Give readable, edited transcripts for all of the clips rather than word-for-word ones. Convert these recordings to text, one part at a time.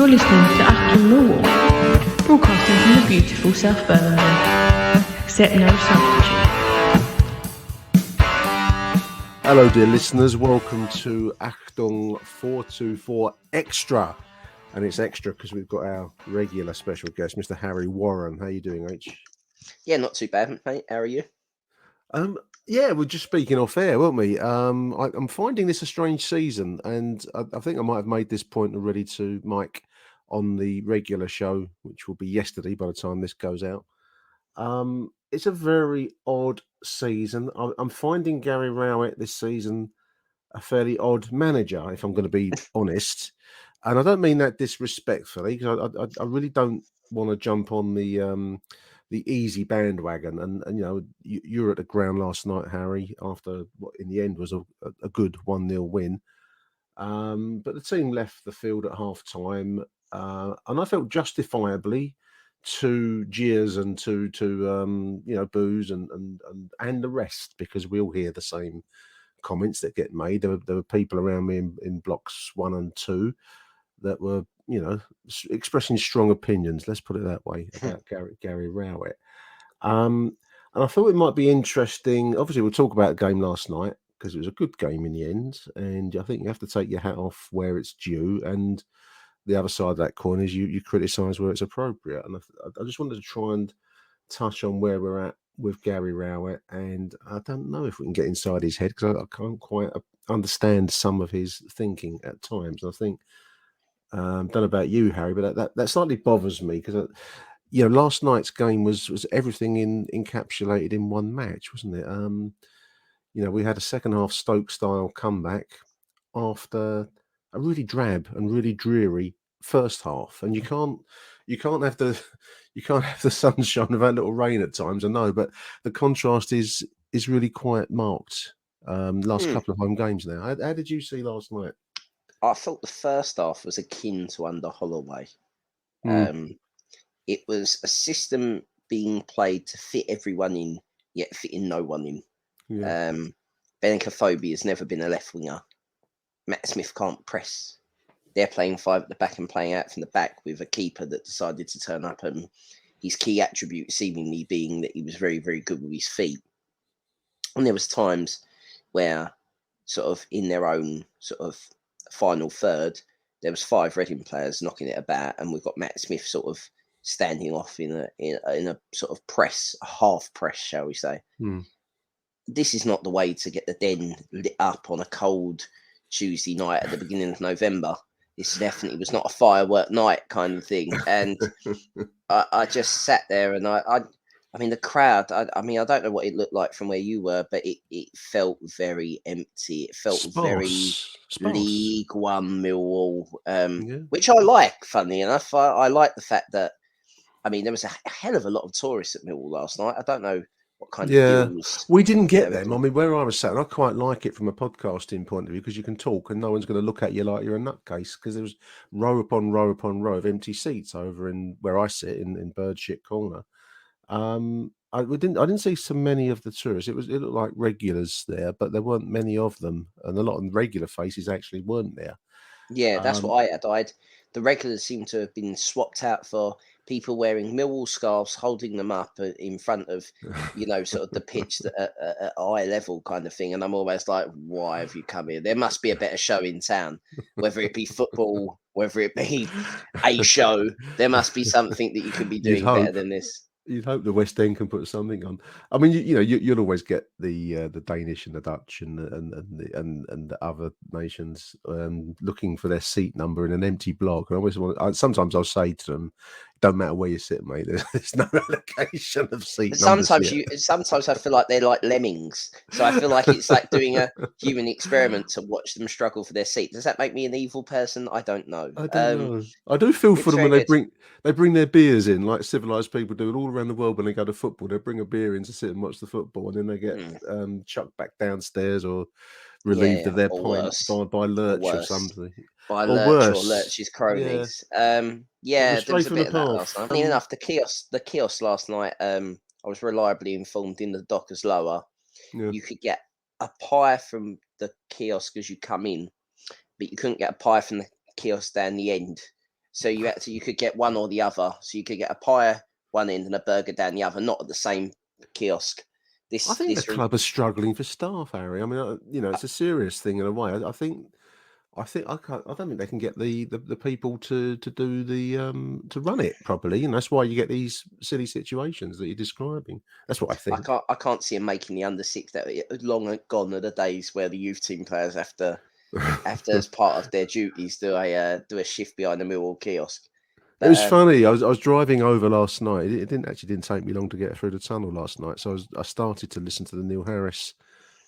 You're listening to Achtung Millwall, broadcasting from the beautiful South Birmingham. Accept no substitute. Hello, dear listeners. Welcome to Achtung 424 Extra. And it's extra because we've got our regular special guest, Mr. Harry Warren. How are you doing, H? Yeah, not too bad, mate. How are you? Yeah, we're just speaking off air, weren't we? I'm finding this a strange season, and I think I might have made this point already to Mike on the regular show, which will be yesterday by the time this goes out. It's a very odd season. I'm finding Gary Rowett this season a fairly odd manager, if I'm going to be honest. And I don't mean that disrespectfully, because I really don't want to jump on the easy bandwagon. And you know, you were at the ground last night, Harry, after what in the end was a good 1-0 win. But the team left the field at half time, and I felt justifiably to jeers and to boos and the rest, because we all hear the same comments that get made. There were people around me in blocks 1 and 2 that were, expressing strong opinions, let's put it that way, about Gary Rowett. And I thought it might be interesting. Obviously, we'll talk about the game last night because it was a good game in the end. And I think you have to take your hat off where it's due. And the other side of that coin is you criticise where it's appropriate. And I just wanted to try and touch on where we're at with Gary Rowett. And I don't know if we can get inside his head because I can't quite understand some of his thinking at times. And I think, don't know about you, Harry, but that slightly bothers me because, last night's game was everything encapsulated in one match, wasn't it? We had a second half Stoke style comeback after a really drab and really dreary first half, and you can't have the sunshine without a little rain at times. I know, but the contrast is really quite marked. Last couple of home games now. How did you see last night? I thought the first half was akin to under Holloway. It was a system being played to fit everyone in, yet fitting no one in. Yeah. Benicophobe has never been a left winger. Matt Smith can't press. They're playing 5 at the back and playing out from the back with a keeper that decided to turn up, and his key attribute seemingly being that he was very, very good with his feet. And there was times where sort of in their own sort of final third, there was 5 Reading players knocking it about, and we've got Matt Smith sort of standing off in a sort of press, a half press, shall we say. This is not the way to get the den lit up on a cold Tuesday night at the beginning of November. This definitely was not a firework night kind of thing. And I just sat there and I mean, the crowd, I don't know what it looked like from where you were, but it felt very empty. It felt very League One Millwall, which I like, funnily enough. I like the fact that, I mean, there was a hell of a lot of tourists at Millwall last night. I don't know what kind of deals. We didn't get them. I mean, where I was sat, and I quite like it from a podcasting point of view because you can talk and no one's going to look at you like you're a nutcase, because there was row upon row upon row of empty seats over in where I sit in Birdshit Corner. I didn't see so many of the tourists. It looked like regulars there, but there weren't many of them, and a lot of regular faces actually weren't there. Yeah, that's what I had. The regulars seem to have been swapped out for people wearing Millwall scarves, holding them up in front of, sort of the pitch at eye level kind of thing. And I'm almost like, why have you come here? There must be a better show in town, whether it be football, whether it be a show. There must be something that you could be doing better than this. You'd hope the West End can put something on. I mean, you'll always get the Danish and the Dutch and the other nations looking for their seat number in an empty block. And sometimes I'll say to them, "Don't matter where you sit, mate. There's no allocation of seat numbers." Sometimes I feel like they're like lemmings. So I feel like it's like doing a human experiment to watch them struggle for their seat. Does that make me an evil person? I don't know. I don't know. I do feel for them when they bring their beers in, like civilized people do it all around the world when they go to football. They bring a beer in to sit and watch the football, and then they get chucked back downstairs or relieved of their point by Lurch or something. By Lurch or Lurch's cronies. There was a bit of that last night. Funny enough, the kiosk last night, I was reliably informed in the Dockers Lower, you could get a pie from the kiosk as you come in, but you couldn't get a pie from the kiosk down the end. So you could get one or the other. So you could get a pie one end and a burger down the other, not at the same kiosk. I think the club are struggling for staff, Harry. I mean, it's a serious thing in a way. I think I don't think they can get the people to do to run it properly, and that's why you get these silly situations that you're describing. That's what I think. I can't see him making the under six. That long gone are the days where the youth team players have to as part of their duties do a shift behind the Millwall kiosk. It was funny. I was driving over last night. It didn't take me long to get through the tunnel last night. So I started to listen to the Neil Harris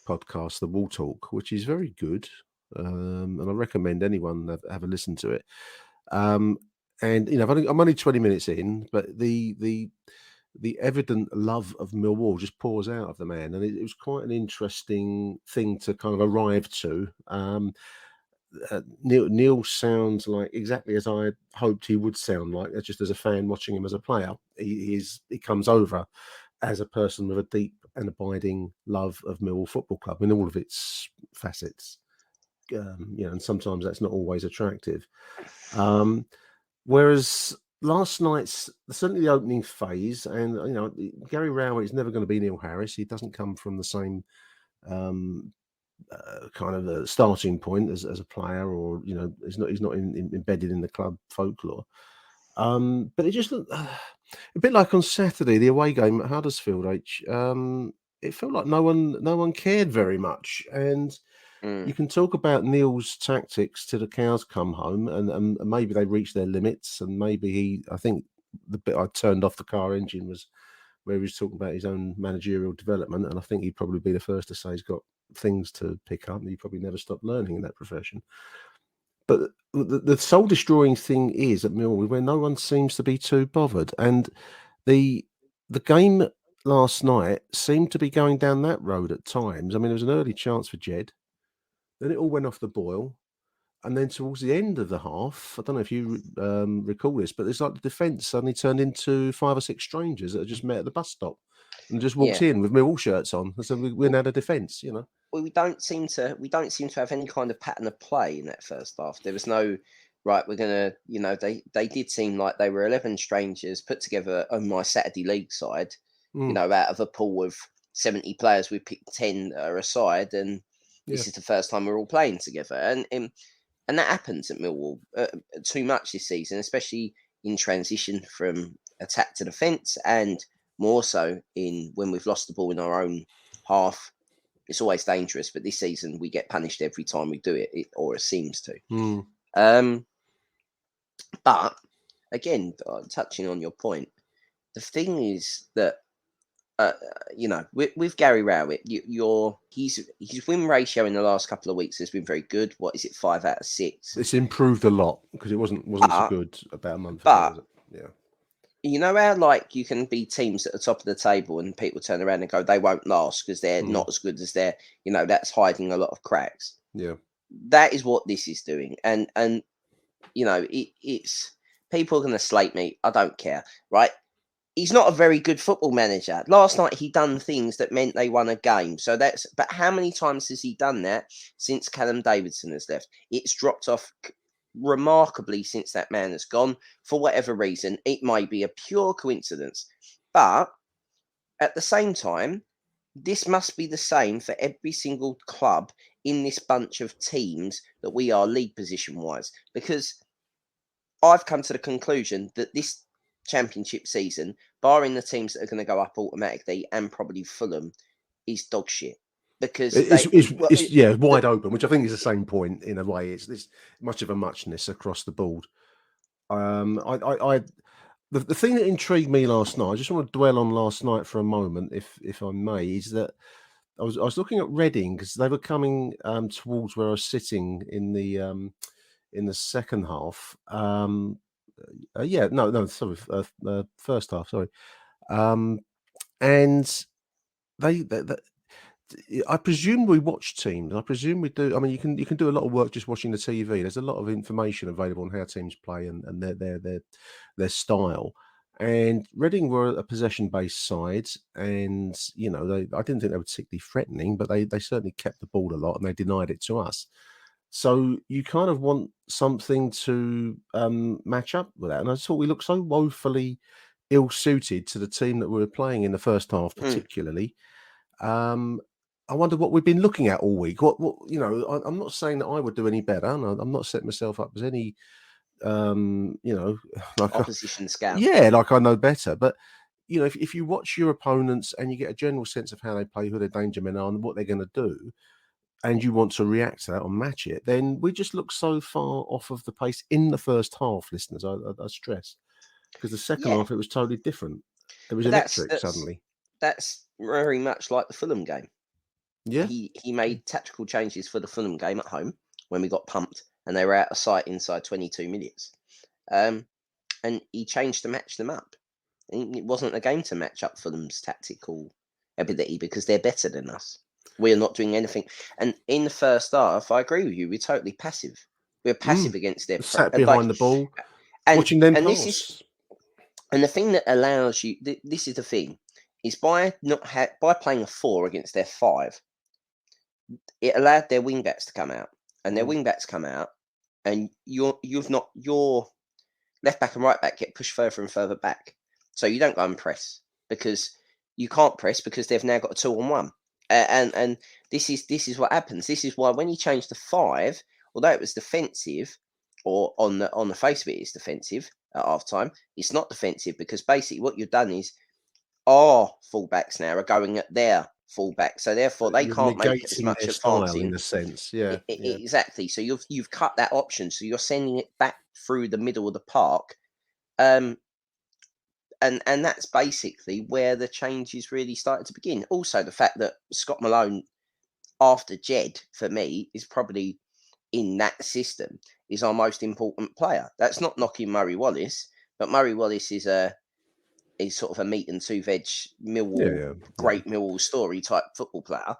podcast, The Wall Talk, which is very good, and I recommend anyone have a listen to it. And I'm only 20 minutes in, but the evident love of Millwall just pours out of the man, and it was quite an interesting thing to kind of arrive to. Neil sounds like exactly as I hoped he would sound like, just as a fan watching him as a player. He comes over as a person with a deep and abiding love of Millwall Football Club in all of its facets. And sometimes that's not always attractive. Whereas last night's, certainly the opening phase, and Gary Rowett is never going to be Neil Harris. He doesn't come from the same kind of a starting point as a player, or he's not embedded in the club folklore. But it just looked a bit like on Saturday, the away game at Huddersfield. It felt like no one cared very much, and you can talk about Neil's tactics till the cows come home, and maybe they reached their limits, and maybe I think the bit I turned off the car engine was where he was talking about his own managerial development, and I think he'd probably be the first to say he's got things to pick up, and he probably never stopped learning in that profession. But the soul destroying thing is at Millwall where no one seems to be too bothered, and the game last night seemed to be going down that road at times. I mean, there was an early chance for Jed, then it all went off the boil, and then towards the end of the half, I don't know if you recall this, but it's like the defence suddenly turned into 5 or 6 strangers that had just met at the bus stop and just walked in with Millwall shirts on, and so we now had a defence, Well, we don't seem to have any kind of pattern of play in that first half. There was no right. We're gonna, they did seem like they were 11 strangers put together on my Saturday league side. Out of a pool of 70 players, we picked 10 that are aside, and this is the first time we're all playing together. And that happens at Millwall too much this season, especially in transition from attack to defence, and more so when we've lost the ball in our own half. It's always dangerous, but this season we get punished every time we do it, or it seems to. But again, touching on your point, the thing is that with Gary Rowett, his win ratio in the last couple of weeks has been very good. What is it, 5 out of 6? It's improved a lot because it wasn't so good about a month ago. Was it? Yeah. You know how you can be teams at the top of the table and people turn around and go, they won't last because they're not as good as they're, that's hiding a lot of cracks. Yeah. That is what this is doing. And it's people are going to slate me. I don't care, right? He's not a very good football manager. Last night he done things that meant they won a game. But how many times has he done that since Callum Davidson has left? It's dropped off remarkably since that man has gone. For whatever reason, it may be a pure coincidence, but at the same time, this must be the same for every single club in this bunch of teams that we are league position wise, because I've come to the conclusion that this championship season, barring the teams that are going to go up automatically and probably Fulham, is dog shit. Because it's wide open, which I think is the same point in a way. It's much of a muchness across the board. The thing that intrigued me last night, I just want to dwell on last night for a moment, if I may, is that I was looking at Reading because they were coming towards where I was sitting in the second half. First half, sorry, and they I presume we watch teams. I presume we do. I mean, you can do a lot of work just watching the TV. There's a lot of information available on how teams play and their style. And Reading were a possession-based side, and I didn't think they were particularly threatening, but they certainly kept the ball a lot and they denied it to us. So you kind of want something to match up with that. And I thought we looked so woefully ill-suited to the team that we were playing in the first half, particularly. I wonder what we've been looking at all week. What I'm not saying that I would do any better. And I'm not setting myself up as any, like Opposition scout. like I know better. But if you watch your opponents and you get a general sense of how they play, who their danger men are, and what they're going to do, and you want to react to that or match it, then we just look so far off of the pace in the first half, listeners. I stress, because the second half it was totally different. It was electric suddenly. That's very much like the Fulham game. Yeah, he made tactical changes for the Fulham game at home when we got pumped and they were out of sight inside 22 minutes. And he changed to match them up. And it wasn't a game to match up Fulham's tactical ability because they're better than us. We're not doing anything. And in the first half, I agree with you. We're totally passive. We're passive against their sat behind the ball, watching them pass. And the thing that allows you, this is the thing, is by playing a 4 against their 5, it allowed their wing backs to come out, and their wing backs come out, and your left back and right back get pushed further and further back, so you don't go and press because you can't press because they've now got a 2-on-1, and this is what happens. This is why when you change to 5, although it was defensive, or on the face of it, it's defensive at half time. It's not defensive because basically what you've done is our fullbacks now are going at their fullback, so therefore they can't make as much advancing in a sense. Yeah, exactly. So you've cut that option, so you're sending it back through the middle of the park, and that's basically where the changes really started to begin. Also, the fact that Scott Malone, after Jed, for me, is probably in that system is our most important player. That's not knocking Murray Wallace, but Murray Wallace is sort of a meat and two veg Millwall, great Millwall story type football player.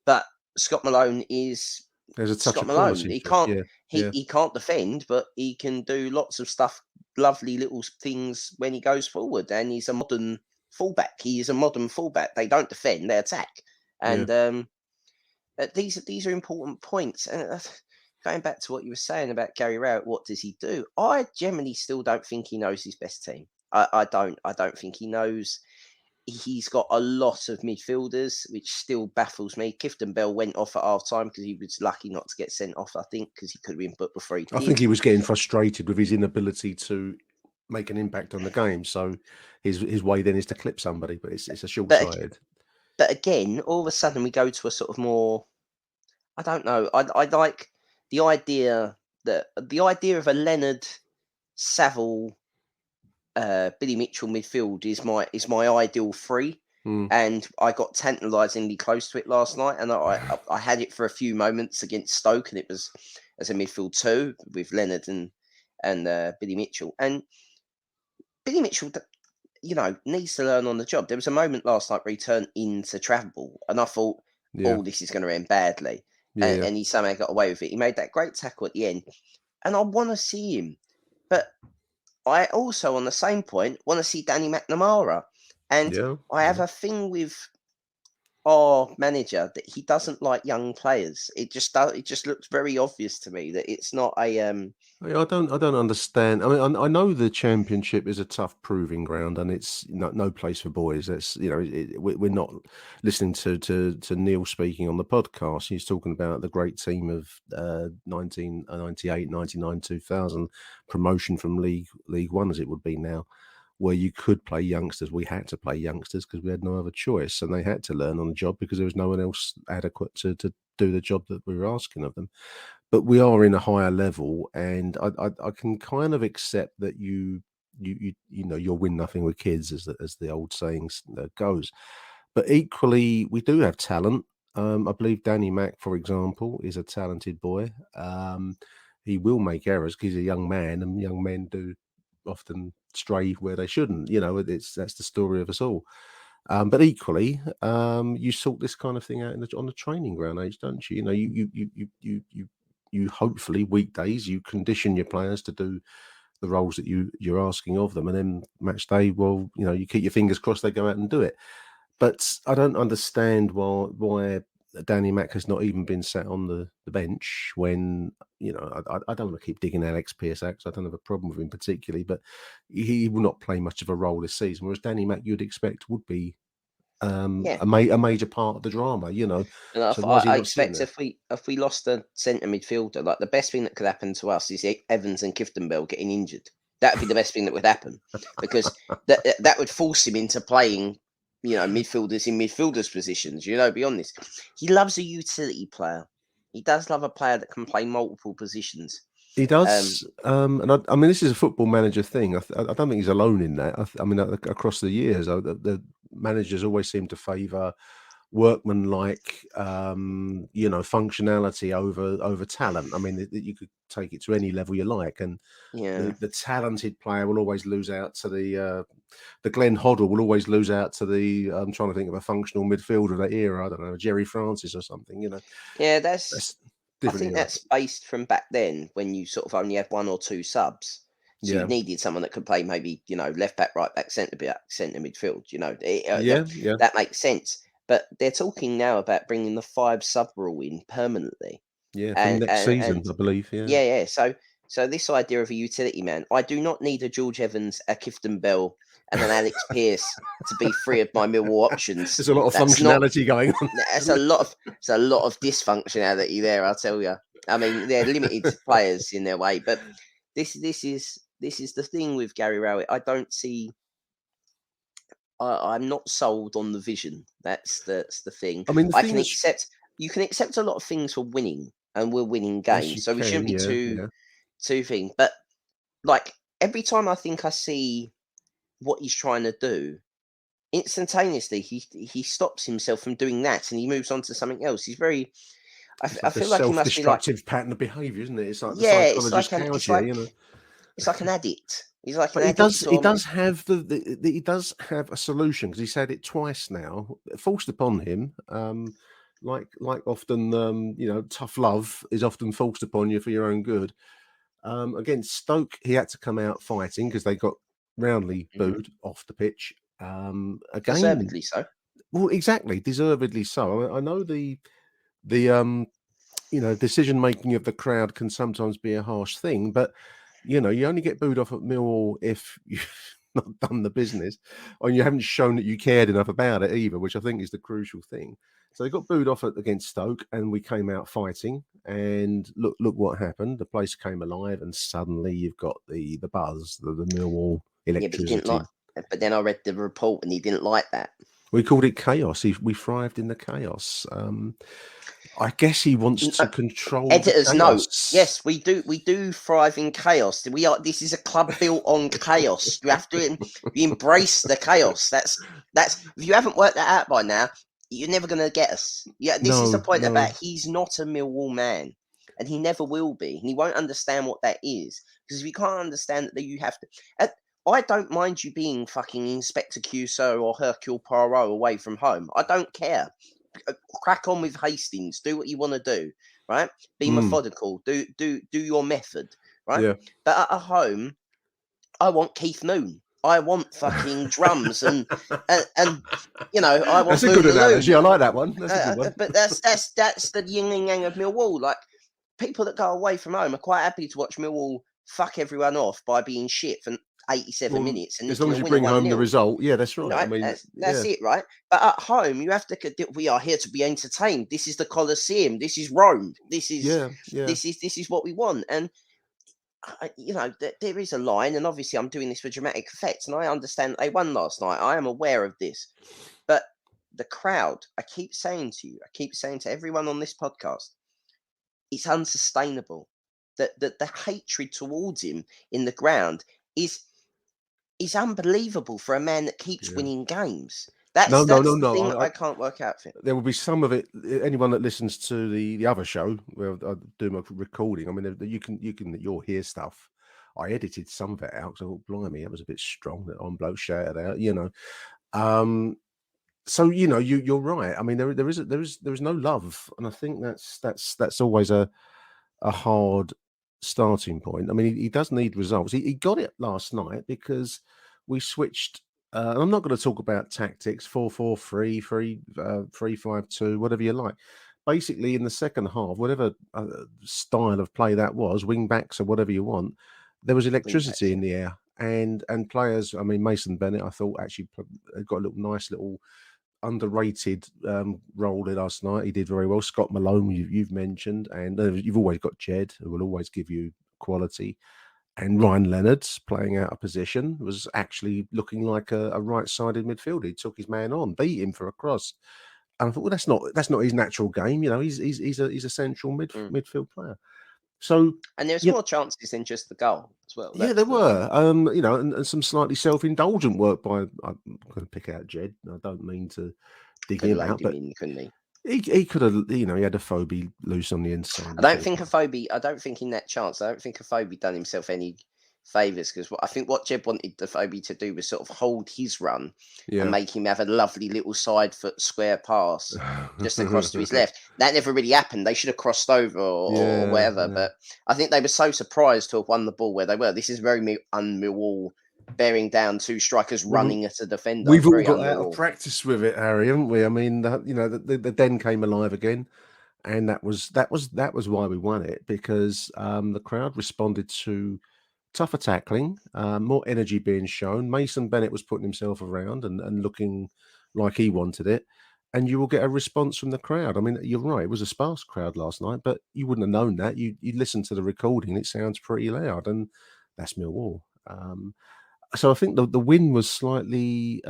But Scott Malone is there's a touch Scott of Malone. quality. He can't defend, but he can do lots of stuff, lovely little things when he goes forward. And he's a modern fullback. He is a modern fullback. They don't defend, they attack. And these are important points. And going back to what you were saying about Gary Rowett, what does he do? I generally still don't think he knows his best team. I don't think he knows. He's got a lot of midfielders, which still baffles me. Clifton Bell went off at half time because he was lucky not to get sent off, I think, because he could have been booked before he did. I think he was getting frustrated with his inability to make an impact on the game. So his way then is to clip somebody, but it's a short-sighted. But again, all of a sudden we go to a sort of more, I don't know. I like the idea of a Leonard, Saville, Billy Mitchell midfield is my ideal 3, and I got tantalisingly close to it last night, and I had it for a few moments against Stoke, and it was as a midfield 2 with Leonard and Billy Mitchell, and Billy Mitchell, needs to learn on the job. There was a moment last night where he turned into travel ball, and I thought, this is going to end badly, and he somehow got away with it. He made that great tackle at the end, and I want to see him, but I also, on the same point, want to see Danny McNamara. And I have a thing with our manager that he doesn't like young players. It just looks very obvious to me that it's not a. I don't understand. I mean, I know the Championship is a tough proving ground, and it's no place for boys. That's we're not listening to Neil speaking on the podcast. He's talking about the great team of 1998, 99, 2000 promotion from League One, as it would be now, where you could play youngsters. We had to play youngsters because we had no other choice, and they had to learn on the job because there was no one else adequate to do the job that we were asking of them. But we are in a higher level, and I can kind of accept that you'll win nothing with kids, as the old saying goes. But equally, we do have talent. I believe Danny Mack, for example, is a talented boy. He will make errors because he's a young man, and young men do often stray where they shouldn't. That's the story of us all. But equally, you sort this kind of thing out on the training ground age, don't you? You hopefully weekdays you condition your players to do the roles that you're asking of them, and then match day, well, you keep your fingers crossed they go out and do it. But I don't understand why Danny Mack has not even been sat on the bench when, I don't want to keep digging Alex Pearce out because I don't have a problem with him particularly, but he will not play much of a role this season, whereas Danny Mack you'd expect would be a major part of the drama, And So why is he I not sitting expect there? if we lost a centre midfielder, like the best thing that could happen to us is Evans and Kiftembel getting injured. That would be the best thing that would happen, because that would force him into playing, midfielders in midfielders positions. Beyond this, he loves a utility player. He does love a player that can play multiple positions. He does, and I mean, this is a football manager thing. I don't think he's alone in that. I mean, across the years, the managers always seem to favour workmanlike, functionality over talent. I mean, you could take it to any level you like, and the talented player will always lose out to the Glenn Hoddle will always lose out to the. I'm trying to think of a functional midfielder of that era. I don't know, Jerry Francis or something. Yeah, That's I different think era. that's based from back then when you sort of only had one or two subs. So you needed someone that could play maybe, left back, right back, centre midfield. That makes sense. But they're talking now about bringing the 5 sub rule in permanently. Yeah, from next season, I believe. Yeah. So this idea of a utility man, I do not need a George Evans, a Kiftembel, and an Alex Pearce to be free of my Millwall options. There's a lot of functionality going on. There's a lot of dysfunctionality there, I'll tell you. I mean, they're limited players in their way, but this is the thing with Gary Rowett. I don't see. I'm not sold on the vision. That's the thing. I mean, You can accept a lot of things for winning, and we're winning Yes, games, you so we shouldn't be can, too thing. But like every time I think I see what he's trying to do, instantaneously he stops himself from doing that and he moves on to something else. He's very. It's I like a feel like he must be like self-destructive pattern of behaviour, isn't it? It's like the it's psychologist tells you, it's like an addict. He's like But an addict. he does have he does have a solution because he's had it twice now, forced upon him. Like often, tough love is often forced upon you for your own good. Against Stoke, he had to come out fighting because they got roundly booed off the pitch. Again, Deservedly so. Well, exactly, deservedly so. I know the decision making of the crowd can sometimes be a harsh thing, but you only get booed off at Millwall if you've not done the business, or you haven't shown that you cared enough about it either, which I think is the crucial thing. So they got booed off against Stoke, and we came out fighting. And look what happened. The place came alive, and suddenly you've got the buzz, the Millwall electricity. But then I read the report, and he didn't like that. We called it chaos. We thrived in the chaos. I guess he wants to control editor's note. Yes, we do thrive in chaos. This is a club built on chaos. You have to embrace the chaos. That's if you haven't worked that out by now, you're never going to get us. Yeah, this is the point about he's not a Millwall man, and he never will be, and he won't understand what that is, because if you can't understand that you have to. I don't mind you being fucking Inspector Clouseau or Hercule Poirot away from home. I don't care. Crack on with Hastings. Do what you want to do, right? Be methodical. Do your method, right? Yeah. But at home, I want Keith Moon. I want fucking drums and I want. That's a good analogy. I like that one. That's a good one. But that's the yin and yang of Millwall. Like people that go away from home are quite happy to watch Millwall fuck everyone off by being shit for 87 minutes. And as long as you bring home the result, yeah, that's right. Right? I mean, that's it, right? But at home, you have to. We are here to be entertained. This is the Colosseum. This is Rome. This is this is what we want. And there is a line, and obviously, I'm doing this for dramatic effect, and I understand that they won last night. I am aware of this, but the crowd. I keep saying to you, I keep saying to everyone on this podcast, it's unsustainable. That the hatred towards him in the ground is unbelievable for a man that keeps winning games. That's the thing I can't work out for. There will be some of it. Anyone that listens to the other show where I do my recording, I mean, you'll hear stuff. I edited some of it out because I thought, blimey, that was a bit strong. That on bloke shouted out, So you're right. I mean, there is no love, and I think that's always a hard starting point. I mean, he does need results. He got it last night because we switched. I'm not going to talk about tactics, 4-4-3, 3-5-2, whatever you like. basically in the second half, whatever style of play that was, wing backs or whatever you want, there was electricity in the air, and players. I mean, Mason Bennett, I thought actually got a nice little underrated role there last night. He did very well. Scott Malone, you've mentioned, and you've always got Jed, who will always give you quality. And Ryan Leonard's playing out of position was actually looking like a right-sided midfielder. He took his man on, beat him for a cross. And I thought, well, that's not his natural game. You know, he's a central midfield player. So, and there's more chances than just the goal as well. Yeah, there were. You know, and some slightly self-indulgent work by. I'm going to pick out Jed. I don't mean to dig him out, but couldn't he? He could have, you know, he had a phobie loose on the inside. I don't think in that chance, I don't think Afobe done himself any favours, because I think what Jeb wanted Afobe to do was sort of hold his run and make him have a lovely little side foot square pass just across to his left. That never really happened. They should have crossed over or whatever. But I think they were so surprised to have won the ball where they were. This is very Millwall, bearing down two strikers running at a defender. We've all got out of practice with it, Harry, haven't we? I mean, you know, the den came alive again, and that was why we won it, because the crowd responded to tougher tackling, more energy being shown. Mason Bennett was putting himself around and looking like he wanted it, and you will get a response from the crowd. I mean, you're right; it was a sparse crowd last night, but you wouldn't have known that. You listen to the recording; it sounds pretty loud, and that's Millwall. So I think the win was slightly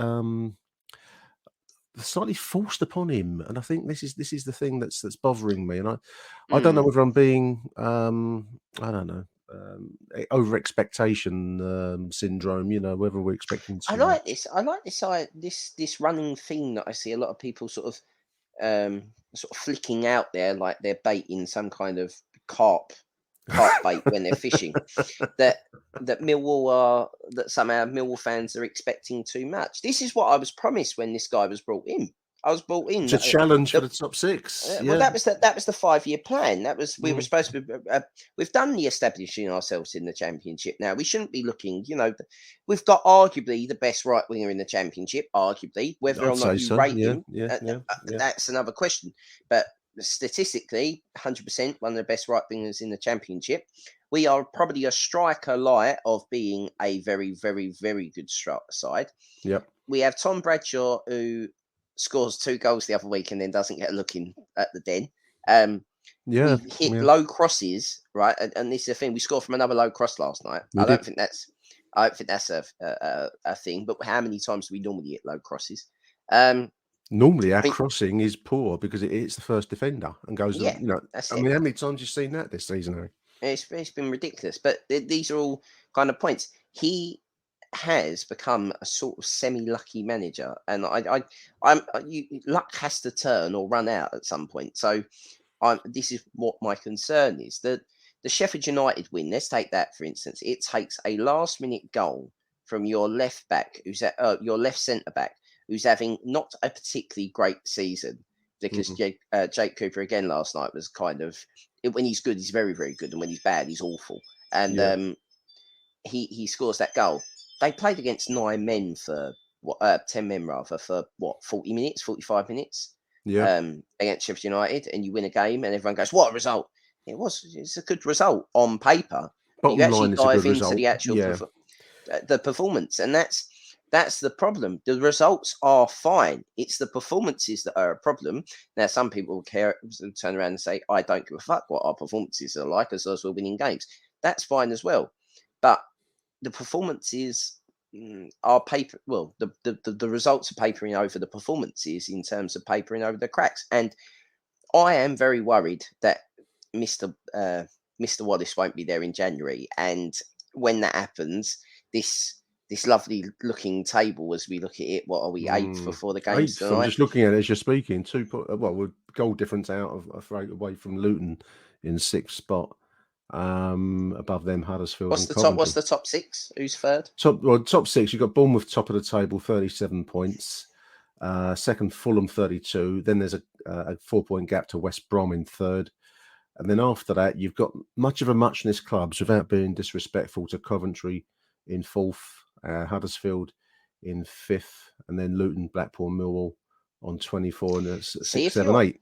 forced upon him, and I think this is the thing that's bothering me. And I don't know whether I'm being I don't know, over expectation syndrome. You know, whether we're expecting. I like this running theme that I see a lot of people sort of flicking out there, like they're baiting some kind of carp bait when they're fishing. that somehow Millwall fans are expecting too much. This is what I was promised when this guy was brought in. I was brought in to challenge for the top six. Well, that was the 5-year plan. That was we were supposed to be. We've done the establishing ourselves in the Championship. Now we shouldn't be looking. You know, we've got arguably the best right winger in the Championship. Arguably, whether or not you rate him, that's another question. But statistically, 100% one of the best right wingers in the Championship. We are probably a striker light of being a very, very, very good side. Yep. We have Tom Bradshaw, who scores 2 goals the other week and then doesn't get a look in at the den. We hit low crosses, right? And this is the thing. We scored from another low cross last night. I don't think that's a thing. But how many times do we normally hit low crosses? Normally, our crossing is poor because it hits the first defender and goes. Yeah, you know, I mean, how many times have you seen that this season, Harry? It's been ridiculous. But these are all kind of points. He has become a sort of semi-lucky manager, and luck has to turn or run out at some point. So, this is what my concern is. The Sheffield United win. Let's take that for instance. It takes a last-minute goal from your left back, who's your left centre back, who's having not a particularly great season, because Jake Cooper again last night was kind of, when he's good, he's very, very good, and when he's bad, he's awful. And he scores that goal. They played against 9 men for 10 men rather for 40 minutes, 45 minutes. Yeah. Against Sheffield United, and you win a game, and everyone goes, "What a result!" It's a good result on paper. Bottom you actually line, dive into the actual the performance, and that's the problem. The results are fine. It's the performances that are a problem. Now, some people turn around and say, "I don't give a fuck what our performances are like, as long as we're winning games." That's fine as well, but the performances are paper. Well, the results are papering over the performances in terms of papering over the cracks. And I am very worried that Mr. Wallace won't be there in January. And when that happens, this lovely looking table, as we look at it, what are we, 8th before the games tonight? I'm just looking at it as you're speaking. With goal difference out of away from Luton in 6th spot. Above them, Huddersfield. What's the top 6? Who's third? Top 6. You've got Bournemouth top of the table, 37 points. Second, Fulham, 32. Then there's a 4-point gap to West Brom in 3rd. And then after that, you've got much of a muchness clubs, without being disrespectful to Coventry in 4th, Huddersfield in 5th, and then Luton, Blackpool, Millwall on 24 and 6, 7, 8.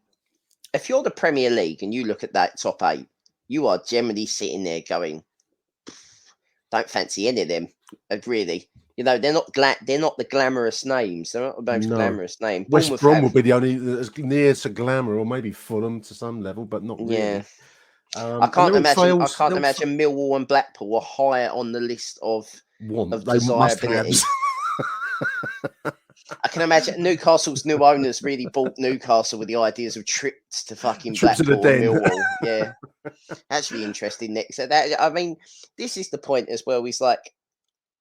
if you're the Premier League and you look at that top 8, you are generally sitting there going, don't fancy any of them, really. You know, they're not the glamorous names. They're not the most glamorous name. West Brom will be the only as near to glamour, or maybe Fulham to some level, but not really. Yeah. I can't imagine Millwall and Blackpool are higher on the list of desirability. I can imagine Newcastle's new owners really bought Newcastle with the ideas of trips to fucking Blackpool and Millwall. Yeah, actually interesting, Nick. So that, I mean, this is the point as well. He's like,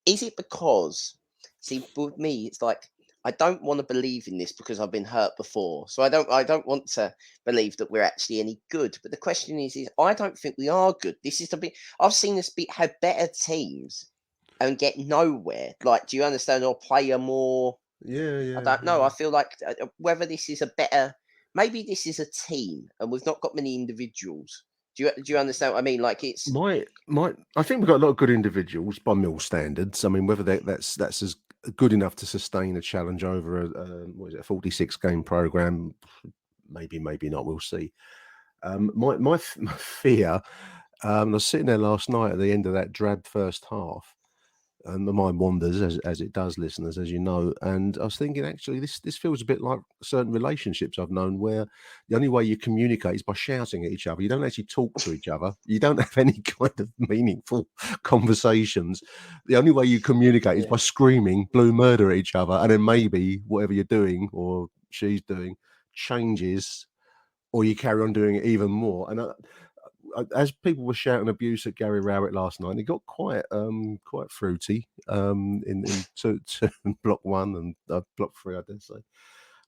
is it because? See, with me, it's like I don't want to believe in this because I've been hurt before. So I don't want to believe that we're actually any good. But the question is I don't think we are good. This is the bit I've seen us have better teams and get nowhere. Like, do you understand? Or play a more. Yeah. I don't know. I feel like whether this is maybe this is a team, and we've not got many individuals. Do you understand what I mean? Like it's I think we've got a lot of good individuals by Mill standards. I mean, whether that's as good enough to sustain a challenge over a 46 game program, maybe not. We'll see. My fear. I was sitting there last night at the end of that drab first half. And my mind wanders as it does, listeners, as you know. And I was thinking, actually, this feels a bit like certain relationships I've known where the only way you communicate is by shouting at each other. You don't actually talk to each other. You don't have any kind of meaningful conversations. The only way you communicate is by screaming blue murder at each other. And then maybe whatever you're doing or she's doing changes, or you carry on doing it even more. And as people were shouting abuse at Gary Rowett last night, it got quite fruity in block 1 and block 3, I dare say.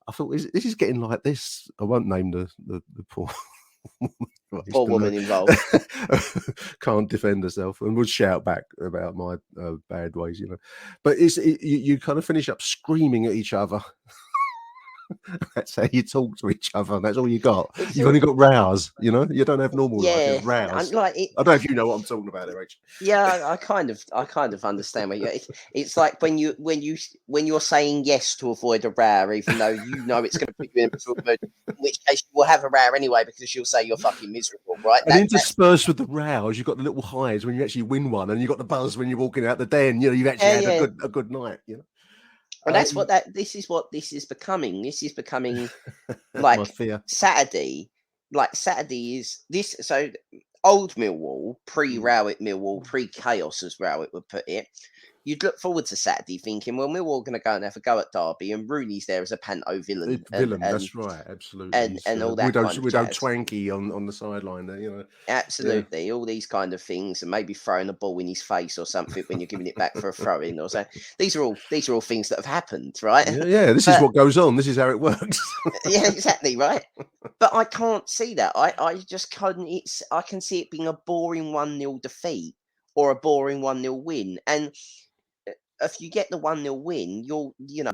I thought this is getting like this. I won't name the poor woman involved. Can't defend herself and would shout back about my bad ways, you know. But you kind of finish up screaming at each other. That's how you talk to each other. That's all you got. You've only got rows, you know. You don't have normal life. Rows. I don't know if you know what I'm talking about there, Rach. Yeah, I kind of understand what it's like when you're saying yes to avoid a row, even though you know it's going to put you in a miserable mood. In which case you will have a row anyway because she'll say you're fucking miserable, right? And interspersed with the rows, you've got the little highs when you actually win one, and you've got the buzz when you're walking out the den. You know, you've actually had a good night. You know. And that's this is becoming. This is becoming like Saturday. Like Saturday is this. So old Millwall, pre-Rowett Millwall, pre-chaos as Rowett would put it. You'd look forward to Saturday thinking, well, Millwall are going to go and have a go at Derby, and Rooney's there as a panto villain. That's right, absolutely. And all that kind of jazz. Twanky on the sideline there, you know. Absolutely, all these kind of things, and maybe throwing a ball in his face or something when you're giving it back for a throw-in or something. These are all things that have happened, right? Yeah. This is what goes on. This is how it works. Yeah, exactly, right. But I can't see that. I just couldn't. I can see it being a boring 1-0 defeat or a boring 1-0 win, and if you get the 1-0 win,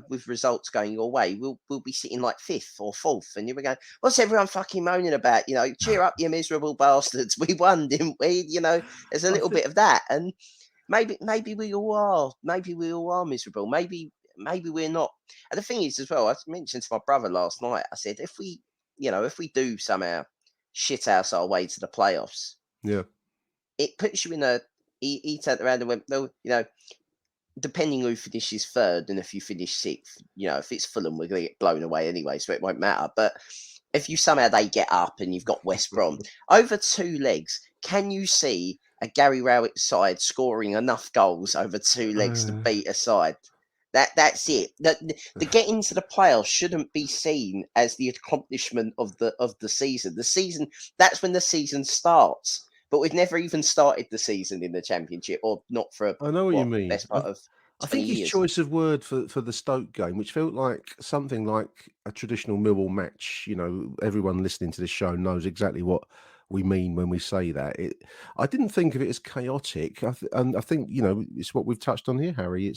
with results going your way, we'll be sitting like 5th or 4th, and you'll be going, what's everyone fucking moaning about? You know, cheer up, you miserable bastards. We won, didn't we? You know, there's a little bit of that, and maybe we all are. Maybe we all are miserable. Maybe we're not. And the thing is, as well, I mentioned to my brother last night. I said, if we do somehow shit house our way to the playoffs, it puts you in a. He turned around and went, no, you know. Depending who finishes third and if you finish 6th, you know, if it's Fulham, we're going to get blown away anyway, so it won't matter. But if you somehow they get up and you've got West Brom, over 2 legs, can you see a Gary Rowett side scoring enough goals over 2 legs to beat a side? That's it. The getting to the playoffs shouldn't be seen as the accomplishment of the season. The season, that's when the season starts. But we've never even started the season in the Championship, or not for I know what you mean. Best part of 20 I think his years. choice of word for the Stoke game, which felt like something like a traditional Millwall match, you know, everyone listening to this show knows exactly what we mean when we say that. I didn't think of it as chaotic. And I think, you know, it's what we've touched on here, Harry.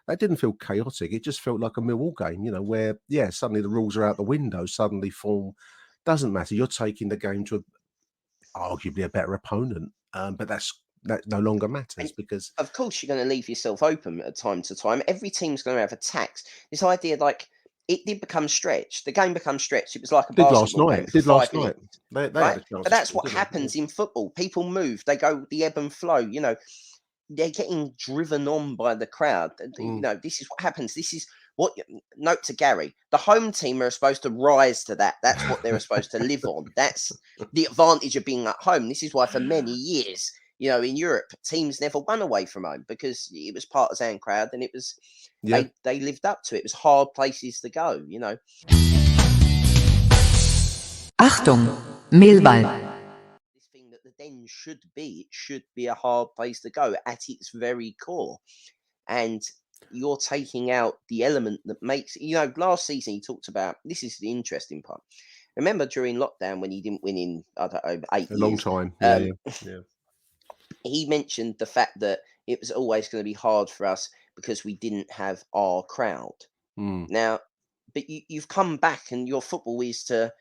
That didn't feel chaotic. It just felt like a Millwall game, you know, where, suddenly the rules are out the window, suddenly form doesn't matter. You're taking the game to arguably a better opponent, but that no longer matters because of course you're going to leave yourself open at time to time. Every team's going to have attacks. This idea, like, it did become stretched. The game becomes stretched. It was like a Did last basketball night. game for Did 5 last night. minutes, They had right? a chance But to that's score, what didn't they? happens in football. People move. They go the ebb and flow. You know, they're getting driven on by the crowd. You know, this is what happens. This is what. Note to Gary: the home team are supposed to rise to that. That's what they're supposed to live on. That's the advantage of being at home. This is why, for many years, you know, in Europe, teams never won away from home because it was partisan crowd, and it was Yeah. they lived up to it. It was hard places to go. You know. Achtung, Millwall. This thing that the Den should be. It should be a hard place to go at its very core. And you're taking out the element that makes, you know, last season he talked about, this is the interesting part. Remember during lockdown when he didn't win in, I don't know, 8 A long years, time. Yeah. he mentioned the fact that it was always going to be hard for us because we didn't have our crowd. Mm. Now, but you've come back and your football is to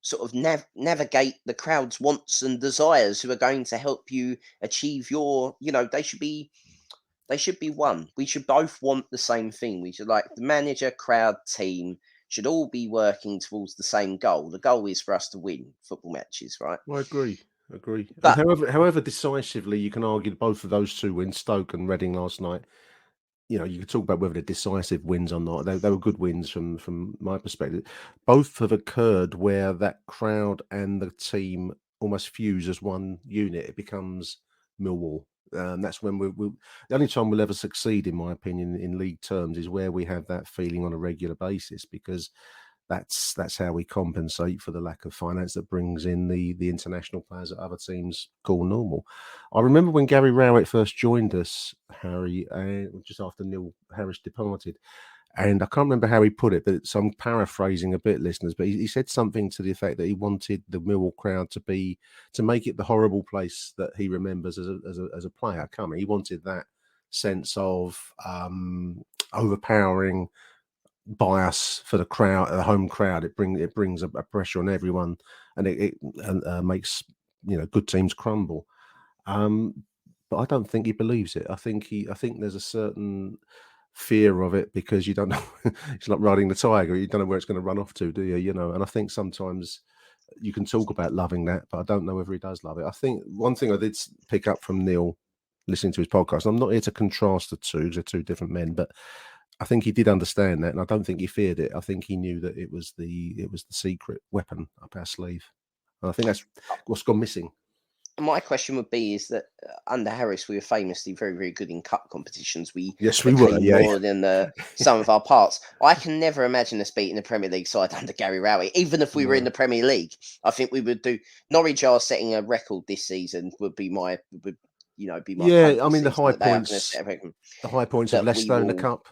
sort of navigate the crowd's wants and desires who are going to help you achieve your, you know, they should be one. We should both want the same thing. We should, like, the manager, crowd, team should all be working towards the same goal. The goal is for us to win football matches, right? I agree. But And however decisively you can argue both of those two wins, Stoke and Reading last night, you know, you could talk about whether they're decisive wins or not. They were good wins from my perspective. Both have occurred where that crowd and the team almost fuse as one unit. It becomes Millwall. That's when the only time we'll ever succeed, in my opinion, in league terms, is where we have that feeling on a regular basis, because that's how we compensate for the lack of finance that brings in the international players that other teams call normal. I remember when Gary Rowett first joined us, Harry, just after Neil Harris departed, and I can't remember how he put it, but so I'm paraphrasing a bit, listeners, but he said something to the effect that he wanted the Millwall crowd to make it the horrible place that he remembers as a player coming. He wanted that sense of overpowering bias for the crowd, the home crowd. It brings a pressure on everyone, and it makes, you know, good teams crumble. But I don't think he believes it. I think there's a certain fear of it, because you don't know. It's like riding the tiger. You don't know where it's going to run off to, do you? You know, and I think sometimes you can talk about loving that, but I don't know whether he does love it. I think one thing I did pick up from Neil listening to his podcast, and I'm not here to contrast the two because they're two different men, but I think he did understand that, and I don't think he feared it. I think he knew that it was the secret weapon up our sleeve, and I think that's what's gone missing. my question would be is that under Harris, we were famously very, very good in cup competitions. Yes, we were, clean yeah. more than some of our parts. I can never imagine us beating the Premier League side under Gary Rowett. Even if we were in the Premier League, I think we would do. Norwich are setting a record this season. Be my Yeah, I mean, the high points of that Leicester in the cup,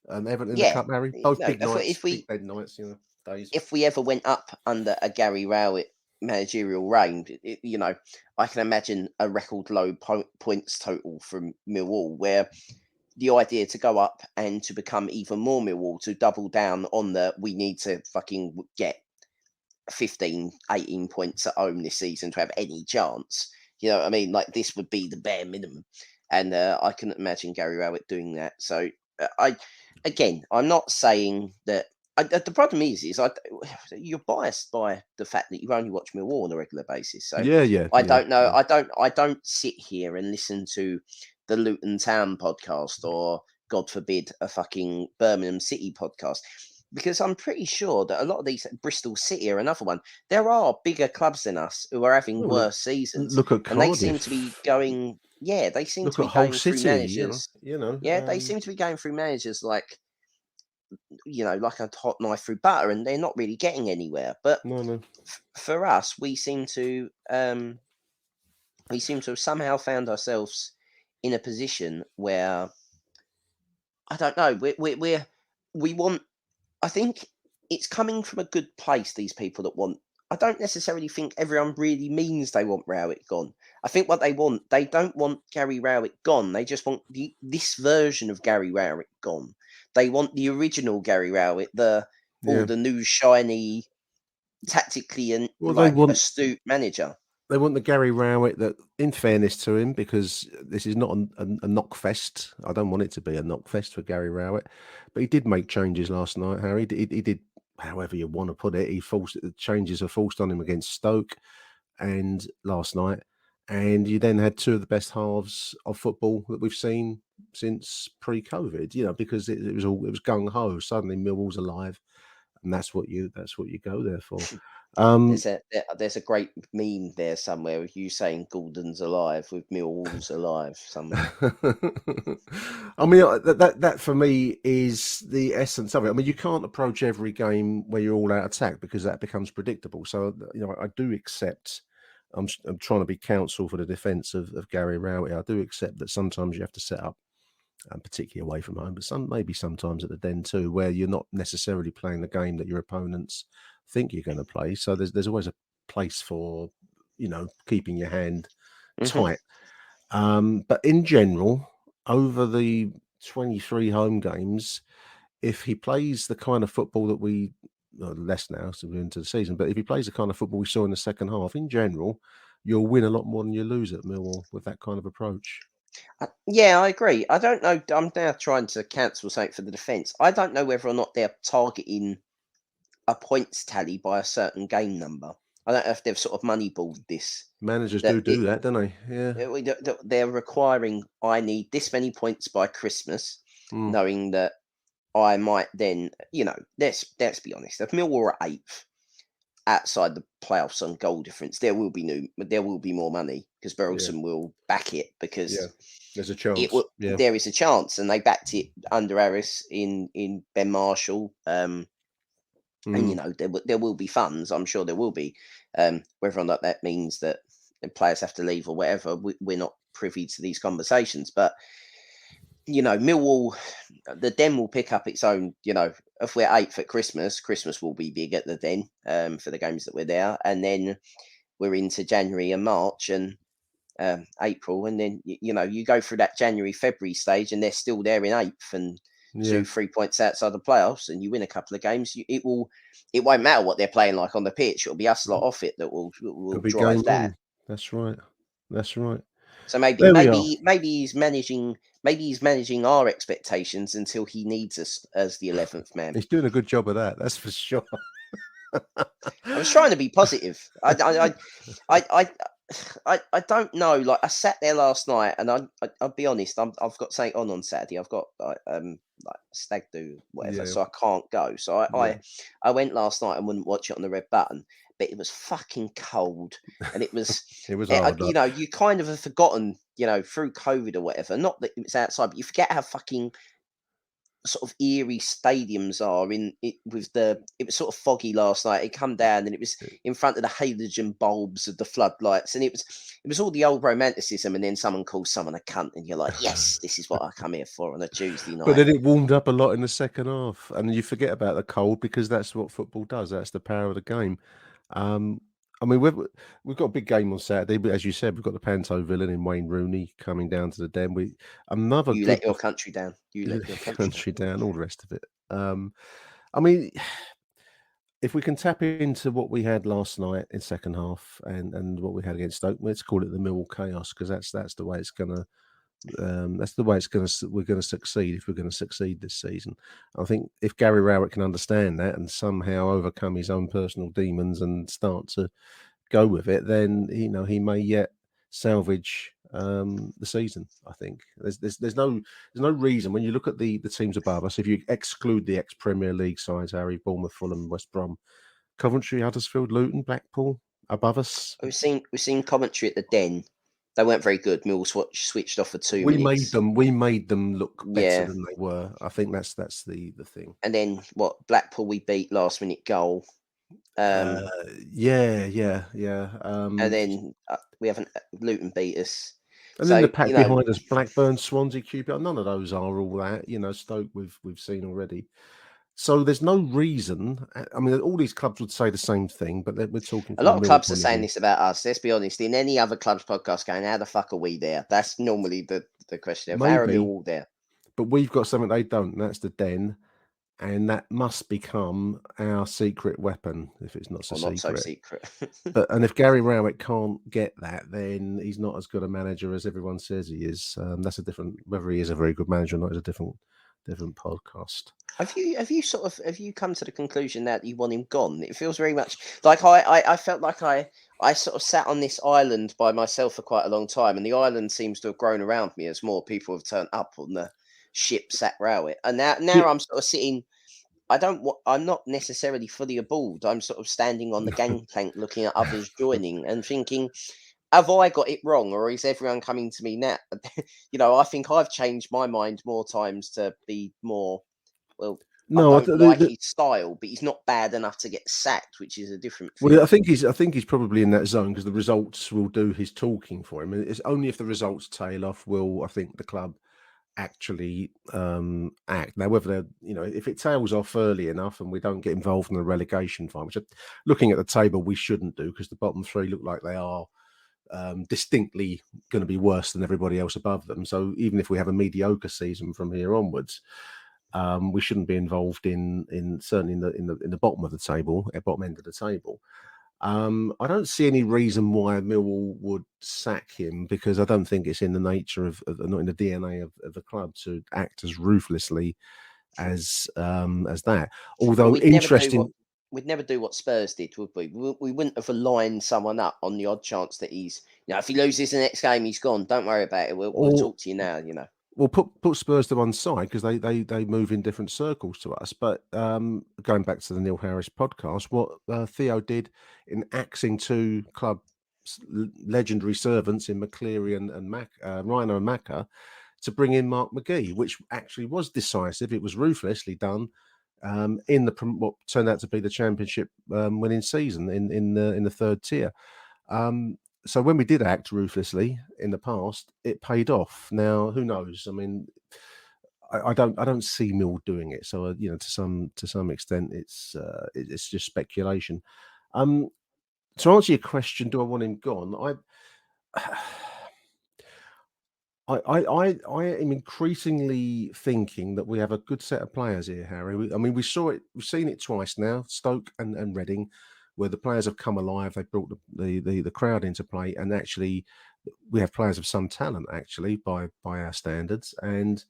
Everton in the cup, Harry, both big nights, big bed nights, you know, days. If we ever went up under a Gary Rowett managerial reign, you know, I can imagine a record low points total from Millwall, where the idea to go up and to become even more Millwall, to double down on we need to fucking get 15, 18 points at home this season to have any chance. You know what I mean? Like, this would be the bare minimum. And I couldn't imagine Gary Rowett doing that. So I'm not saying that. The problem is you're biased by the fact that you only watch Millwall on a regular basis. So I don't know. Yeah. I don't sit here and listen to the Luton Town podcast, or God forbid a fucking Birmingham City podcast, because I'm pretty sure that a lot of these, Bristol City are another one. There are bigger clubs than us who are having worse seasons. Look at Cardiff. And they seem to be going. Yeah, they seem to be going through managers. You know. Yeah, they seem to be going through managers like, you know, like a hot knife through butter, and they're not really getting anywhere. But no. For us, we seem to have somehow found ourselves in a position where, I don't know, we want. I think it's coming from a good place. These people that want. I don't necessarily think everyone really means they want Rowett gone. I think what they don't want Gary Rowett gone. They just want this version of Gary Rowett gone. They want the original Gary Rowett, the new shiny, tactically and astute manager. They want the Gary Rowett that, in fairness to him, because this is not a knock fest. I don't want it to be a knock fest for Gary Rowett, but he did make changes last night, Harry. He did, however you want to put it. He forced the changes are forced on him against Stoke and last night. And you then had two of the best halves of football that we've seen since pre-COVID, because it was gung ho. Suddenly Millwall's alive, and that's what you go there for. There's a great meme there somewhere of you saying Gordon's alive with Millwall's alive somewhere. I mean, that for me is the essence of it. I mean, you can't approach every game where you're all out attack because that becomes predictable. So, I do accept. I'm trying to be counsel for the defence of Gary Rowett. I do accept that sometimes you have to set up, particularly away from home, but maybe sometimes at the Den too, where you're not necessarily playing the game that your opponents think you're going to play. So there's always a place for, keeping your hand tight. But in general, over the 23 home games, if he plays the kind of football that less now, so we're into the season, but if he plays the kind of football we saw in the second half, in general, you'll win a lot more than you lose at Millwall with that kind of approach. Yeah, I agree. I don't know. I'm now trying to cancel something for the defence. I don't know whether or not they're targeting a points tally by a certain game number. I don't know if they've sort of moneyballed this. Managers do that, don't they? Yeah. They're requiring, I need this many points by Christmas, knowing that I might then, let's be honest. If Millwall are 8th outside the playoffs on goal difference, there will be more money because Berylson will back it because there's a chance. There is a chance, and they backed it under Harris in Ben Marshall. And there will be funds. I'm sure there will be. Whether or not that means that the players have to leave or whatever, we're not privy to these conversations. But Millwall, the Den will pick up its own. If we're 8th at Christmas will be big at the Den for the games that we're there, and then we're into January and March and April, and then you go through that January-February stage, and they're still there in 8th and 2-3 points outside the playoffs, and you win a couple of games. It won't matter what they're playing like on the pitch. It'll be us lot off it that will drive that. On. That's right. So maybe he's managing our expectations until he needs us as the 11th man. He's doing a good job of that. That's for sure. I was trying to be positive. I don't know. Like, I sat there last night, and I'll be honest. I've got something on Saturday. I've got like stag do whatever, so I can't go. So I went last night and wouldn't watch it on the red button. But it was fucking cold, and it was it was hard. You kind of have forgotten, through COVID or whatever. Not that it's outside, but you forget how fucking sort of eerie stadiums are it was sort of foggy last night. It come down and it was in front of the halogen bulbs of the floodlights, and it was all the old romanticism, and then someone calls someone a cunt, and you're like, yes, this is what I come here for on a Tuesday night. But then it warmed up a lot in the second half, and you forget about the cold because that's what football does. That's the power of the game. I mean, we've got a big game on Saturday, but as you said, we've got the Panto villain in Wayne Rooney coming down to the Den. You let your country down. You let your country down. All the rest of it. I mean, if we can tap into what we had last night in second half and what we had against Stoke, let's call it the Millwall chaos, because that's the way it's gonna. That's the way we're going to succeed if we're going to succeed this season. I think if Gary Rowett can understand that and somehow overcome his own personal demons and start to go with it, then he may yet salvage the season. I think there's no reason when you look at the teams above us. If you exclude the ex-Premier League sides, Harry, Bournemouth, Fulham, West Brom, Coventry, Huddersfield, Luton, Blackpool above us. We've seen Coventry at the Den. They weren't very good. Millwall switched off for 2 minutes. We made them look better than they were. I think that's the thing. And then Blackpool we beat last minute goal. Yeah. And then we haven't Luton beat us. And then the pack behind us, Blackburn, Swansea, QPR. None of those are all that. Stoke we've seen already. So there's no reason. I mean, all these clubs would say the same thing, but we're talking. A lot of clubs are saying this about us. Let's be honest. In any other club's podcast, going, how the fuck are we there? That's normally the question. How are we all there? But we've got something they don't, and that's the Den. and that must become our secret weapon if it's not so Or not so secret. secret. And if Gary Rowett can't get that, then he's not as good a manager as everyone says he is. That's a different. Whether he is a very good manager or not is a different podcast. Have you come to the conclusion that you want him gone? It feels very much like I felt like I sort of sat on this island by myself for quite a long time, and the island seems to have grown around me as more people have turned up on the ship Sack Rowett. And now Yeah. I'm sort of sitting. I'm not necessarily fully aboard. I'm sort of standing on the gangplank looking at others joining and thinking, have I got it wrong, or is everyone coming to me now? I think I've changed my mind more times to be more, well, No, I don't like his style, but he's not bad enough to get sacked, which is a different thing. well, I think he's probably in that zone because the results will do his talking for him. And it's only if the results tail off will I think the club actually act. Now, whether they're, if it tails off early enough and we don't get involved in the relegation fight, which looking at the table we shouldn't do because the bottom three look like they are distinctly going to be worse than everybody else above them. So even if we have a mediocre season from here onwards, we shouldn't be involved in certainly in the bottom of the table, at bottom end of the table. I don't see any reason why Millwall would sack him because I don't think it's in the nature of not in the DNA of the club to act as ruthlessly as that. Although we'd never do what Spurs did, would we? We wouldn't have aligned someone up on the odd chance that he's, if he loses the next game, he's gone. Don't worry about it. We'll talk to you now. Well, put Spurs to one side because they move in different circles to us. But going back to the Neil Harris podcast, what Theo did in axing two club legendary servants in McCleary and Rhino and Macca to bring in Mark McGee, which actually was decisive. It was ruthlessly done in what turned out to be the championship winning season in the third tier. So when we did act ruthlessly in the past, it paid off. Now, who knows? I mean, I don't see Mill doing it. So to some extent, it's just speculation. To answer your question, do I want him gone? I am increasingly thinking that we have a good set of players here, Harry. We've seen it twice now, Stoke and Reading, where the players have come alive. They brought the crowd into play, and actually, we have players of some talent actually by our standards. And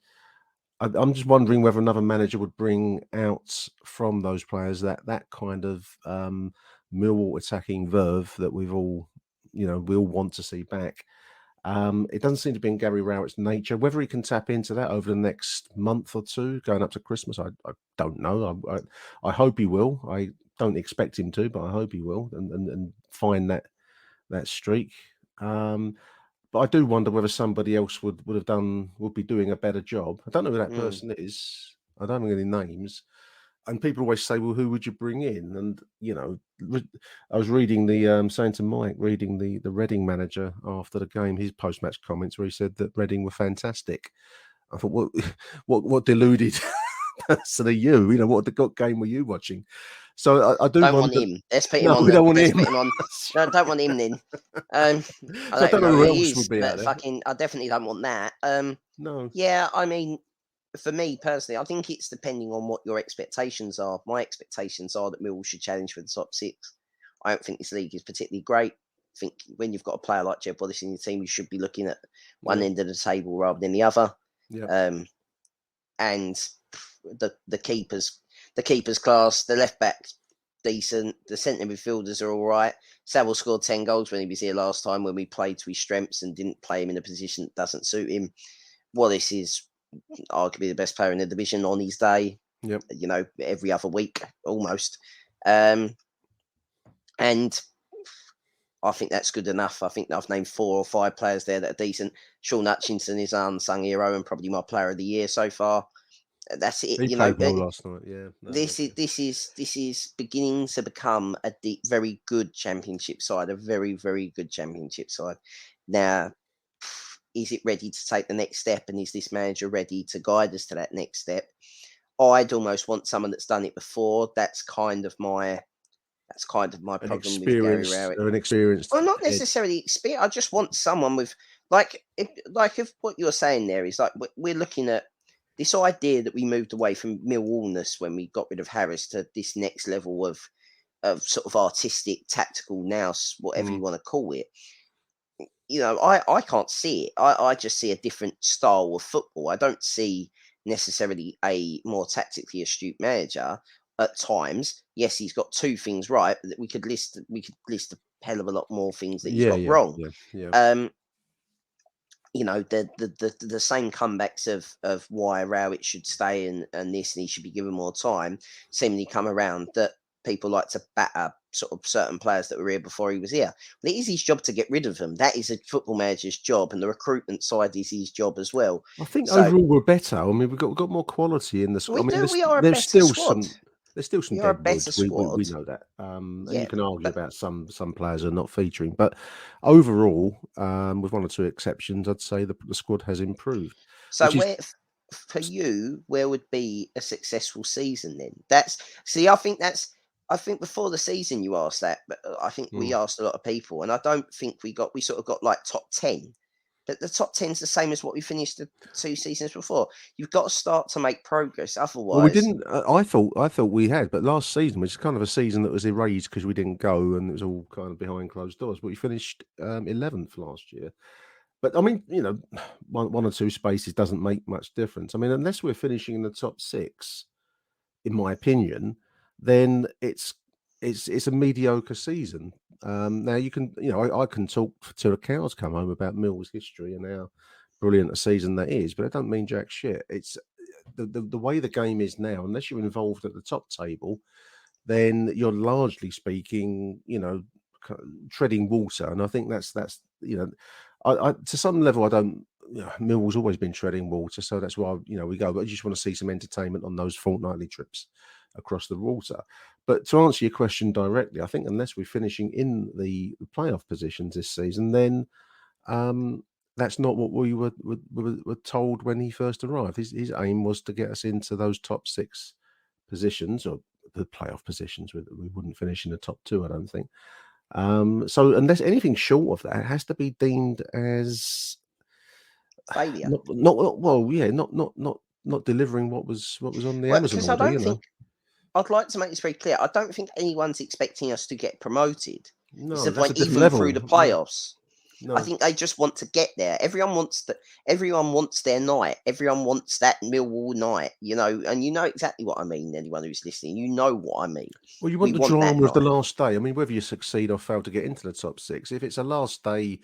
I'm just wondering whether another manager would bring out from those players that kind of Millwall attacking verve that we all want to see back. It doesn't seem to be in Gary Rowett's nature. Whether he can tap into that over the next month or two, going up to Christmas, I don't know. I hope he will. I don't expect him to, but I hope he will and find that streak. But I do wonder whether somebody else would be doing a better job. I don't know who that person is. I don't know any names. And people always say, well, who would you bring in? And, I was reading saying to Mike, reading the Reading manager after the game, his post-match comments where he said that Reading were fantastic. I thought, what deluded person are you? What game were you watching? So I do don't want him. Let's put him on. We don't want him. Put him on. No, don't want him then. I don't know who else would be out there. I definitely don't want that. No. Yeah, I mean, for me personally, I think it's depending on what your expectations are. My expectations are that Millwall should challenge for the top six. I don't think this league is particularly great. I think when you've got a player like Jeb Wallace in your team, you should be looking at one end of the table rather than the other. Yeah. And the keepers class, the left back decent, the centre midfielders are all right. Saville scored 10 goals when he was here last time when we played to his strengths and didn't play him in a position that doesn't suit him. Wallace is arguably the best player in the division on his day. Yep. Every other week almost. And I think that's good enough. I think I've named 4 or 5 players there that are decent. Sean Hutchinson is an unsung hero and probably my player of the year so far. That's it. He played well last night. Yeah. This is beginning to become a very good championship side, a very, very good championship side. Now, is it ready to take the next step? And is this manager ready to guide us to that next step? I'd almost want someone that's done it before. That's kind of my problem with Gary Rowett. An experienced. Well, not necessarily experience. I just want someone with if what you're saying there is like we're looking at this idea that we moved away from Millwallness when we got rid of Harris to this next level of sort of artistic, tactical nous, whatever you want to call it. I can't see it. I just see a different style of football. I don't see necessarily a more tactically astute manager at times. Yes, he's got two things right, but we could list a hell of a lot more things that he's got wrong. Yeah. The same comebacks of why Rowett should stay and this and he should be given more time seemingly come around, that people like to batter sort of certain players that were here before he was here. Well, it is his job to get rid of them. That is a football manager's job, and the recruitment side is his job as well. I think overall we're better. I mean, we've got more quality in the squad. We are a better squad. There's still some We are a dead better wood. We squad. know that. And you can argue about some players are not featuring, but overall, with one or two exceptions, I'd say the squad has improved. So for you, where would be a successful season then? I think before the season you asked that, but I think we asked a lot of people, and I don't think we sort of got like top 10. But the top 10's the same as what we finished the 2 seasons before. You've got to start to make progress. Otherwise, well, we didn't. I thought we had, but last season, which is kind of a season that was erased because we didn't go, and it was all kind of behind closed doors. But we finished 11th last year. But I mean, one or two spaces doesn't make much difference. I mean, unless we're finishing in the top 6, in my opinion, then it's a mediocre season. Now you can, I can talk till the cows come home about Mill's history and how brilliant a season that is, but I don't mean jack shit. It's the way the game is now. Unless you're involved at the top table, then you're largely speaking, treading water. And I think that's I to some level I don't. Millwall's always been treading water, so that's why we go. But I just want to see some entertainment on those fortnightly trips across the water. But to answer your question directly, I think unless we're finishing in the playoff positions this season, then that's not what we were told when he first arrived. His aim was to get us into those top 6 positions, or the playoff positions. We wouldn't finish in the top 2, I don't think. So unless anything short of that, it has to be deemed as failure. Not delivering what was on the Amazon because order. I don't think. I'd like to make this very clear. I don't think anyone's expecting us to get promoted. No, it's the that's point, a different even level. through the playoffs. No. I think they just want to get there. Everyone wants their night. Everyone wants that Millwall night, and you know exactly what I mean. Anyone who's listening, you know what I mean. Well, you want the drama of the last day. I mean, whether you succeed or fail to get into the top 6, if it's a last day,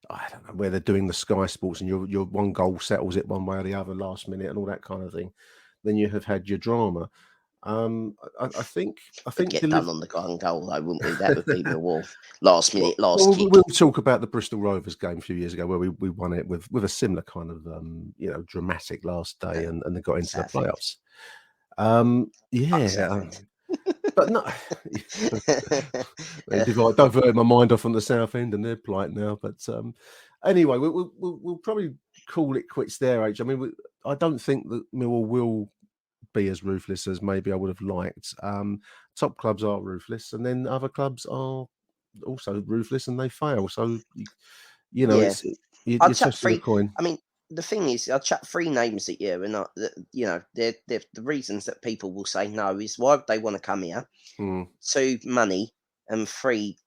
I don't know, where they're doing the Sky Sports and your one goal settles it one way or the other last minute and all that kind of thing, then you have had your drama. I think get done on the goal though, wouldn't we? That would be Millwall last minute, kick. We'll talk about the Bristol Rovers game a few years ago where we won it with a similar kind of dramatic last day and they got into the playoffs. But no, they've diverted my mind off on the South End and their plight now. But anyway, we'll probably call it quits there, H. I mean, I don't think that Millwall will be as ruthless as maybe I would have liked. Top clubs are ruthless, and then other clubs are also ruthless and they fail. So you're testing a coin. I mean, the thing is, I'll chuck 3 names at you, and they're the reasons that people will say no is why would they want to come here? 2, money, and 3,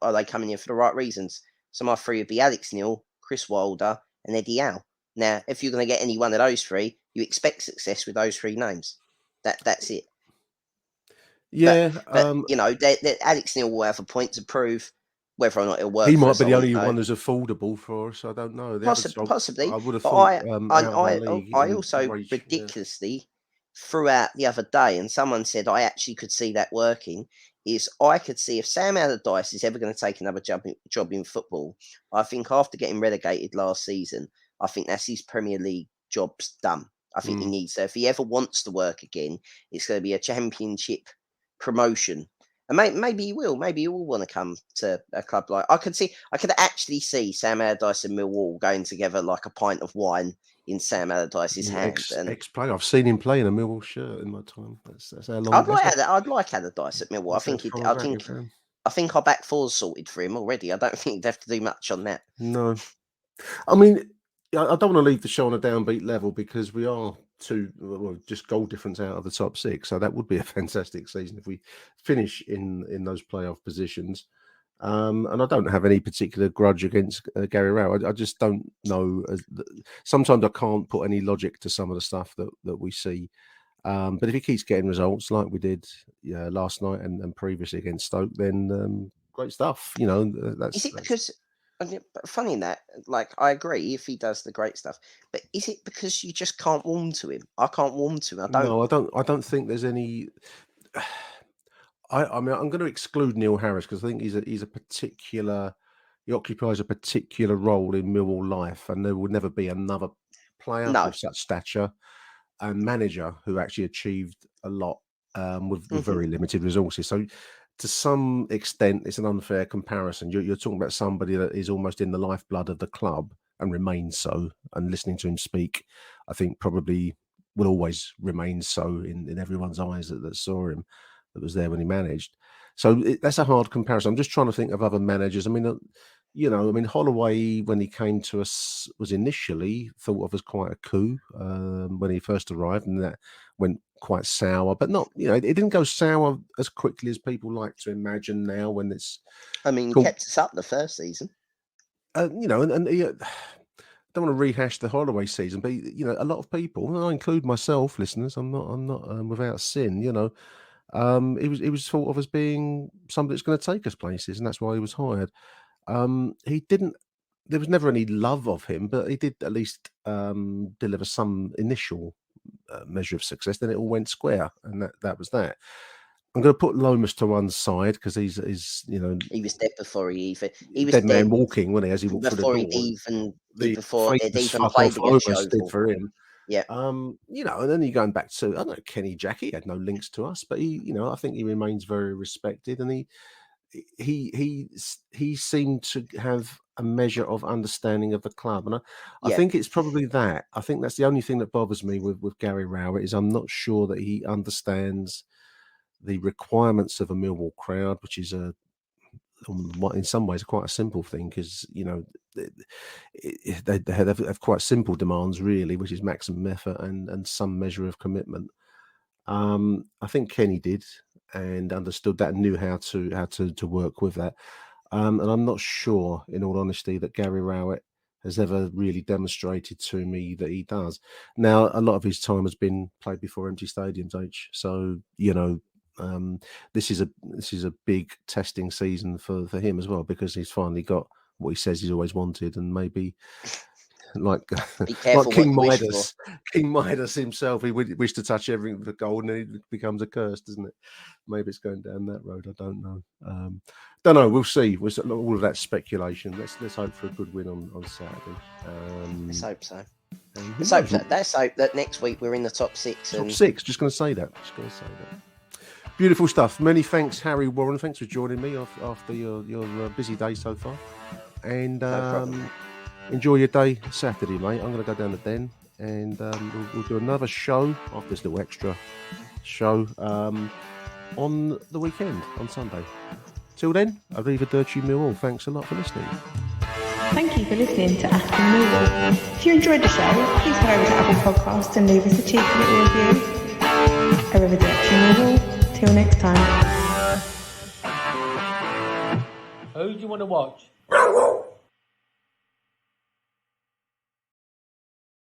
are they coming here for the right reasons? So my 3 would be Alex Neil, Chris Wilder, and Eddie Howe. Now, if you're going to get any one of those 3, you expect success with those 3 names. That's it. Yeah, but Alex Neil will have a point to prove. Whether or not it'll work, he might be the only one who's affordable for us. I don't know. Possibly, I would have but thought. I also ridiculously threw out the other day, and someone said I actually could see that working. I could see if Sam Allardyce is ever going to take another job in football. I think after getting relegated last season, I think that's his Premier League job's done. I think he needs to. If he ever wants to work again, it's going to be a Championship promotion. And maybe he will. Maybe he will want to come to a club like I could actually see Sam Allardyce and Millwall going together like a pint of wine in Sam Allardyce's hand. Ex-player. I've seen him play in a Millwall shirt in my time. That's how long. I'd like Allardyce at Millwall. I think our back four's sorted for him already. I don't think they'd have to do much on that. No, I mean, I don't want to leave the show on a downbeat level because we are just goal difference out of the top 6. So that would be a fantastic season if we finish in those playoff positions. And I don't have any particular grudge against Gary Rowett. I just don't know. Sometimes I can't put any logic to some of the stuff that we see. But if he keeps getting results like we did last night and previously against Stoke, then great stuff. Is it because? But funny in that, like, I agree if he does the great stuff, but is it because you just can't warm to him? I can't warm to him. No, I don't think there's any. I mean, I'm going to exclude Neil Harris because I think he's a particular. He occupies a particular role in Millwall life, and there will never be another player No. of such stature and manager who actually achieved a lot with very limited resources. So, to some extent, it's an unfair comparison. You're talking about somebody that is almost in the lifeblood of the club and remains so. And listening to him speak, I think probably will always remain so in everyone's eyes that saw him, that was there when he managed. So that's a hard comparison. I'm just trying to think of other managers. I mean, Holloway, when he came to us, was initially thought of as quite a coup when he first arrived, and that went quite sour. But not, it didn't go sour as quickly as people like to imagine now. When it's, I mean, kept us up the first season. I don't want to rehash the Holloway season, but a lot of people, and I include myself, listeners, I'm not without sin. He was thought of as being somebody that's going to take us places, and that's why he was hired. He didn't. There was never any love of him, but he did at least deliver some initial measure of success. Then it all went square, and that was that. I'm going to put Lomas to one side because he's he was dead before he was dead dead man walking, wasn't he? As he walked before through the door. before he'd even Fuck played off against Lomas did Yeovil. for him. Yeah. And then you're going back to, I don't know, Kenny Jackie had no links to us, but I think he remains very respected, and he seemed to have a measure of understanding of the club, and I think it's probably that. I think that's the only thing that bothers me with Gary Rowett is I'm not sure that he understands the requirements of a Millwall crowd, which is in some ways quite a simple thing because they have quite simple demands really, which is maximum effort and some measure of commitment. I think Kenny did and understood that and knew how to work with that. And I'm not sure, in all honesty, that Gary Rowett has ever really demonstrated to me that he does. Now, a lot of his time has been played before empty stadiums, so this is a big testing season for him as well, because he's finally got what he says he's always wanted, and maybe like King Midas himself, he would wish to touch everything with gold, and it becomes a curse, doesn't it? Maybe it's going down that road. I don't know. We'll see. All of that speculation. Let's hope for a good win on Saturday. Let's hope so. Let's hope that next week we're in the top 6. Top 6. Just going to say that. Beautiful stuff. Many thanks, Harry Warren. Thanks for joining me after your busy day so far. And enjoy your day Saturday, mate. I'm going to go down the Den and we'll do another show after this little extra show on the weekend, on Sunday. Till then, Arrivederci Millwall. Thanks a lot for listening. Thank you for listening to Achtung Millwall. If you enjoyed the show, please head over to Apple Podcasts and leave us a cheeky little review. Arrivederci Millwall. Till next time. Who do you want to watch?